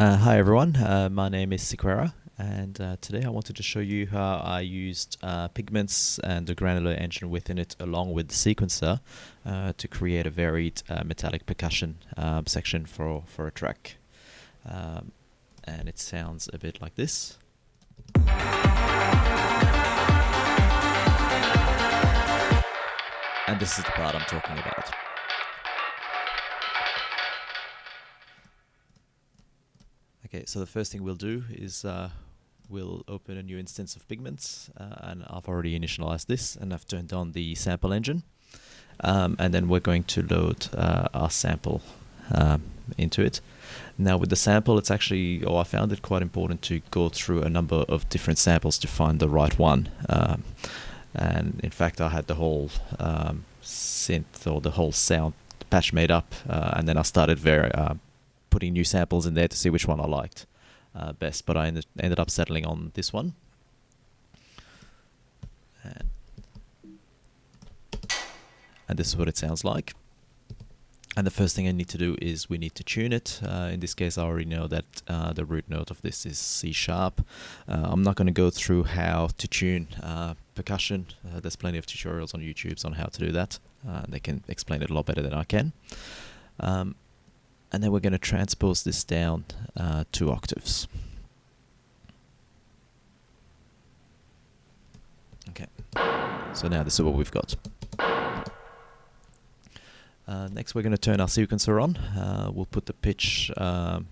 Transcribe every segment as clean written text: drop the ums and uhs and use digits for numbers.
Hi everyone, my name is Sequera, and today I wanted to show you how I used pigments and the granular engine within it along with the sequencer to create a varied metallic percussion section for a track. And it sounds a bit like this. And this is the part I'm talking about. Okay, so the first thing we'll do is we'll open a new instance of pigments, and I've already initialized this and I've turned on the sample engine, and then we're going to load our sample into it. Now with the sample, it's actually, I found it quite important to go through a number of different samples to find the right one, and in fact I had the whole synth or the whole sound patch made up, and then I started putting new samples in there to see which one I liked best, but I ended up settling on this one. And this is what it sounds like. And the first thing I need to do is we need to tune it. In this case, I already know that the root note of this is C sharp. I'm not going to go through how to tune percussion. There's plenty of tutorials on YouTube on how to do that. They can explain it a lot better than I can. And then we're going to transpose this down 2 octaves. Okay, so now this is what we've got. Next we're going to turn our sequencer on. We'll put the pitch on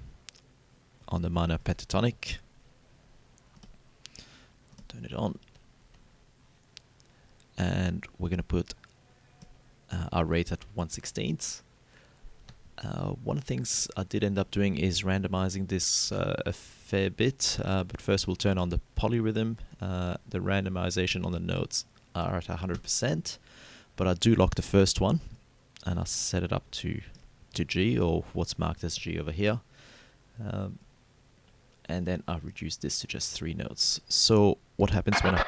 the minor pentatonic. Turn it on. And we're going to put our rate at 1/16. One of the things I did end up doing is randomizing this a fair bit, but first we'll turn on the polyrhythm. The randomization on the notes are at 100%, but I do lock the first one, and I set it up to G, or what's marked as G over here. And then I reduce this to just 3 notes. So what happens when I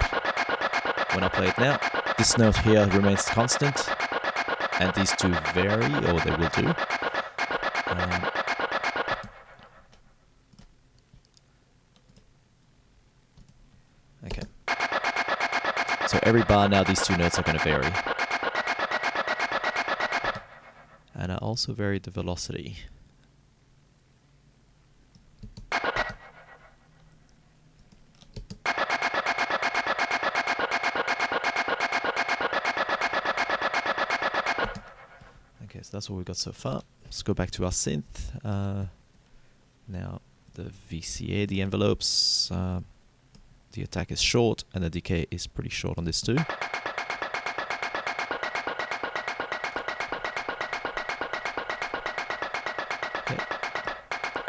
play it now? This note here remains constant, and these two vary, or they will do. Okay. So every bar now, these 2 notes are going to vary. And I also varied the velocity. Okay, so that's what we've got so far. Let's go back to our synth. Now the VCA, the envelopes, the attack is short and the decay is pretty short on this too.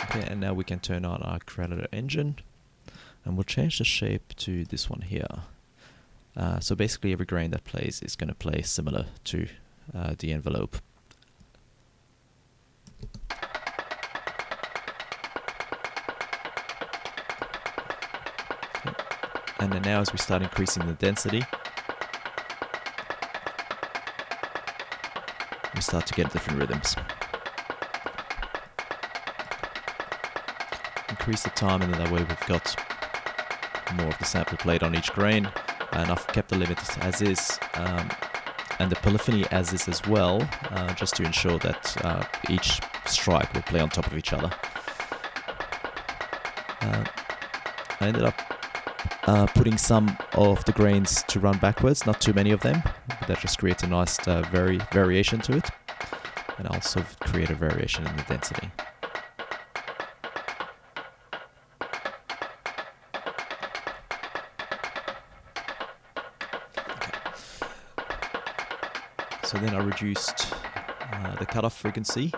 Okay, and now we can turn on our granular engine, and we'll change the shape to this one here. So basically every grain that plays is going to play similar to the envelope. And then now as we start increasing the density, we start to get different rhythms. Increase the time, and then that way we've got more of the sample played on each grain. And I've kept the limit as is, and the polyphony as is as well, just to ensure that each stripe will play on top of each other. I ended up putting some of the grains to run backwards, not too many of them. That just creates a nice variation to it, and also create a variation in the density. Okay. So then I reduced the cutoff frequency,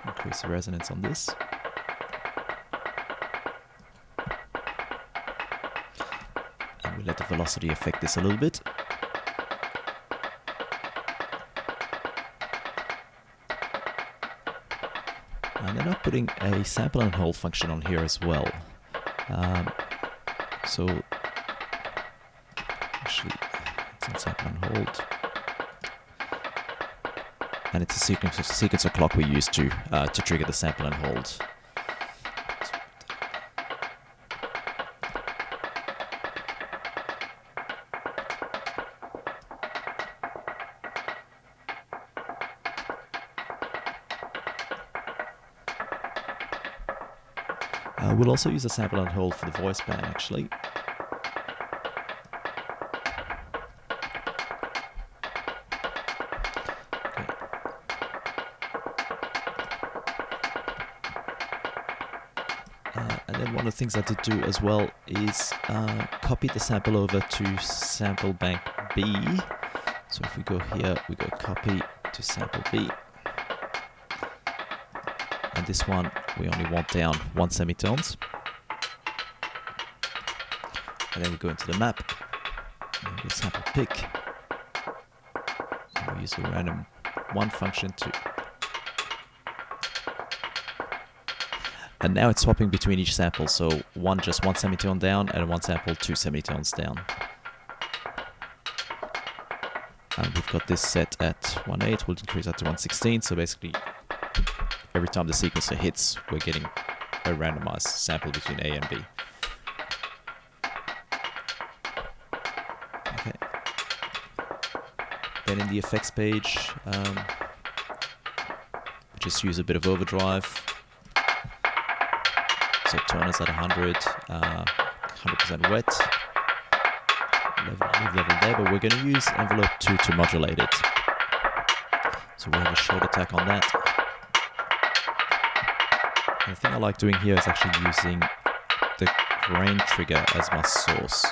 increase the resonance on this. We let the velocity affect this a little bit. And then I'm putting a sample and hold function on here as well. So actually, it's in sample and hold. And it's a sequencer clock we use to trigger the sample and hold. We'll also use a sample and hold for the voice band, actually. And then one of the things I did do as well is copy the sample over to sample bank B. So if we go here, we go copy to sample B. And this one, we only want down 1 semitones. And then we go into the map, and we sample pick. And we use the random 1 function to... And now it's swapping between each sample, so just 1 semitone down, and 1 sample 2 semitones down. And we've got this set at 1/8, we'll increase that to 1/16, so basically every time the sequencer hits, we're getting a randomized sample between A and B. Okay. Then in the effects page, we just use a bit of overdrive. So tone is at 100, 100% wet. Leave level there, but we're going to use envelope 2 to modulate it. So we have a short attack on that. And the thing I like doing here is actually using the grain trigger as my source.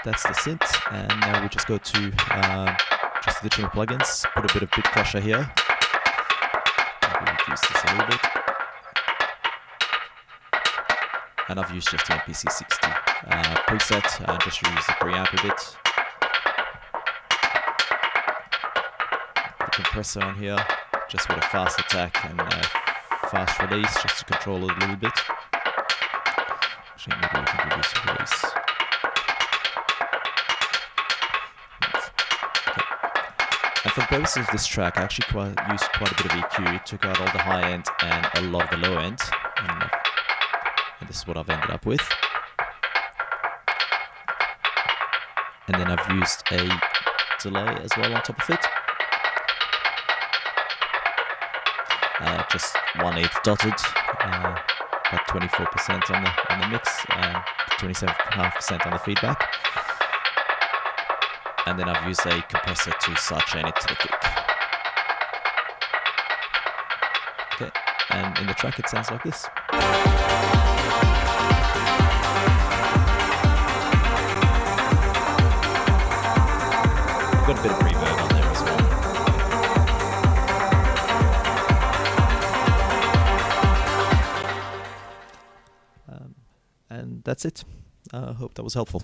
That's the synth, and now we just go to just the digital plugins, put a bit of bit crusher here. Maybe reduce this a little bit. And I've used just the MPC60 preset, just to use the preamp a bit. The compressor on here, just with a fast attack and a fast release, just to control it a little bit. Actually, maybe we can reduce the release. And for the purposes of this track, I actually used quite a bit of EQ, took out all the high end and a lot of the low end, and this is what I've ended up with. And then I've used a delay as well on top of it. Just 1/8 dotted, about 24% on the mix, 27.5% on the feedback. And then I've used a compressor to sidechain it to the kick. Okay, and in the track it sounds like this. I've got a bit of reverb on there as well. And that's it. I hope that was helpful.